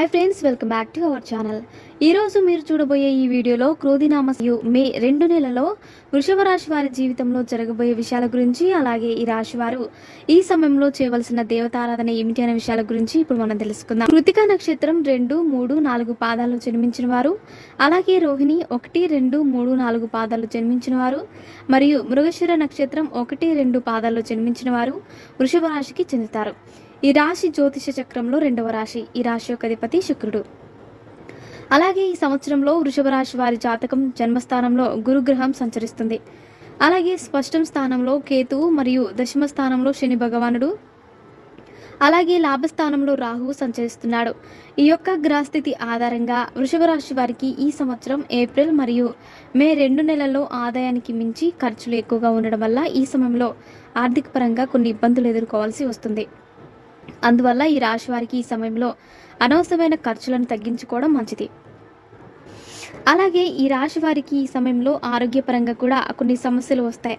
Hi friends, welcome back to our channel. ఈరోజు మీరు చూడబోయే ఈ వీడియోలో క్రోధినామ మే 2 నెలలో వృషభ రాశి వారి జీవితంలో జరగబోయే విషయాల గురించి, అలాగే ఈ రాశి వారు ఈ సమయంలో చేయవలసిన దేవతారాధన ఏమిటి అనే విషయాల గురించి ఇప్పుడు మనం తెలుసుకుందాం. కృతికా నక్షత్రం 2, 3, 4 పాదాల్లో జన్మించిన వారు, అలాగే రోహిణి 1, 2, 3, 4 పాదాల్లో జన్మించిన వారు, మరియు మృగశిర నక్షత్రం 1, 2 పాదాల్లో జన్మించిన వారు వృషభ రాశికి చెందుతారు. ఈ రాశి జ్యోతిష చక్రంలో 2వ రాశి. ఈ రాశి యొక్క అధిపతి శుక్రుడు. అలాగే ఈ సంవత్సరంలో వృషభ రాశి వారి జాతకం జన్మస్థానంలో గురుగ్రహం సంచరిస్తుంది. అలాగే స్పష్టం స్థానంలో కేతువు మరియు దశమ స్థానంలో శని భగవానుడు, అలాగే లాభస్థానంలో రాహువు సంచరిస్తున్నాడు. ఈ యొక్క గ్రహస్థితి ఆధారంగా వృషభ రాశి వారికి ఈ సంవత్సరం ఏప్రిల్ మరియు మే 2 నెలల్లో ఆదాయానికి మించి ఖర్చులు ఎక్కువగా ఉండడం వల్ల ఈ సమయంలో ఆర్థిక పరంగా కొన్ని ఇబ్బందులు ఎదుర్కోవాల్సి వస్తుంది. అందువల్ల ఈ రాశి వారికి ఈ సమయంలో అనవసరమైన ఖర్చులను తగ్గించుకోవడం మంచిది. అలాగే ఈ రాశి వారికి ఈ సమయంలో ఆరోగ్యపరంగా కూడా కొన్ని సమస్యలు వస్తాయి.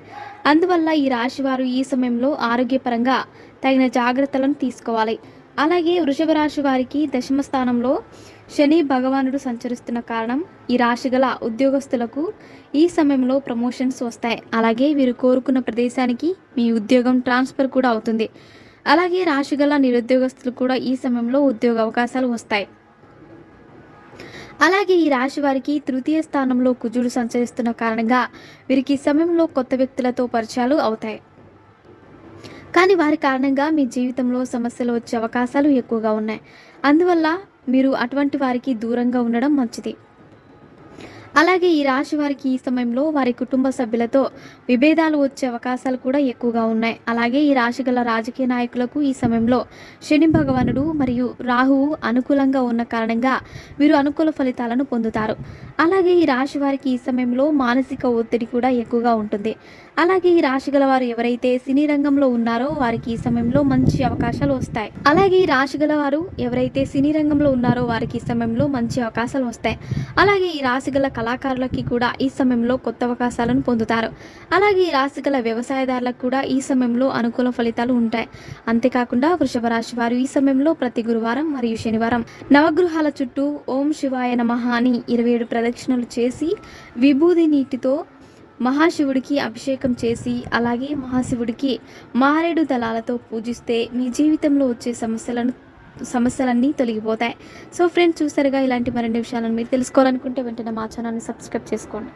అందువల్ల ఈ రాశి వారు ఈ సమయంలో ఆరోగ్యపరంగా తగిన జాగ్రత్తలను తీసుకోవాలి. అలాగే వృషభ రాశి వారికి దశమ స్థానంలో శని భగవానుడు సంచరిస్తున్న కారణం ఈ రాశి గల ఉద్యోగస్తులకు ఈ సమయంలో ప్రమోషన్స్ వస్తాయి. అలాగే వీరు కోరుకున్న ప్రదేశానికి మీ ఉద్యోగం ట్రాన్స్ఫర్ కూడా అవుతుంది. అలాగే రాశిగల నిరుద్యోగస్తులు కూడా ఈ సమయంలో ఉద్యోగ అవకాశాలు వస్తాయి. అలాగే ఈ రాశి వారికి తృతీయ స్థానంలో కుజుడు సంచరిస్తున్న కారణంగా వీరికి ఈ సమయంలో కొత్త వ్యక్తులతో పరిచయాలు అవుతాయి. కానీ వారి కారణంగా మీ జీవితంలో సమస్యలు వచ్చే అవకాశాలు ఎక్కువగా ఉన్నాయి. అందువల్ల మీరు అటువంటి వారికి దూరంగా ఉండడం మంచిది. అలాగే ఈ రాశి వారికి ఈ సమయంలో వారి కుటుంబ సభ్యులతో విభేదాలు వచ్చే అవకాశాలు కూడా ఎక్కువగా ఉన్నాయి. అలాగే ఈ రాశి గల రాజకీయ నాయకులకు ఈ సమయంలో శని భగవానుడు మరియు రాహువు అనుకూలంగా ఉన్న కారణంగా వీరు అనుకూల ఫలితాలను పొందుతారు. అలాగే ఈ రాశి వారికి ఈ సమయంలో మానసిక ఒత్తిడి కూడా ఎక్కువగా ఉంటుంది. అలాగే ఈ రాశి గల వారు ఎవరైతే సినీ రంగంలో ఉన్నారో వారికి ఈ సమయంలో మంచి అవకాశాలు వస్తాయి. అలాగే ఈ రాశి గల వారు ఎవరైతే సినీ రంగంలో ఉన్నారో వారికి ఈ సమయంలో మంచి అవకాశాలు వస్తాయి. అలాగే ఈ రాశి గల కళాకారులకి కూడా ఈ సమయంలో కొత్త అవకాశాలను పొందుతారు. అలాగే ఈ రాశి గల వ్యవసాయదారులకు కూడా ఈ సమయంలో అనుకూల ఫలితాలు ఉంటాయి. అంతేకాకుండా వృషభ రాశి వారు ఈ సమయంలో ప్రతి గురువారం మరియు శనివారం నవగృహాల చుట్టూ ఓం శివాయ నమః అని 27 ప్రదక్షిణలు చేసి విభూది నీటితో మహాశివుడికి అభిషేకం చేసి, అలాగే మహాశివుడికి మారేడు దళాలతో పూజిస్తే మీ జీవితంలో వచ్చే సమస్యలన్నీ తొలగిపోతాయి. సో ఫ్రెండ్స్, చూసారుగా, ఇలాంటి మరిన్ని విషయాలను మీరు తెలుసుకోవాలనుకుంటే వెంటనే మా ఛానల్ని సబ్స్క్రైబ్ చేసుకోండి.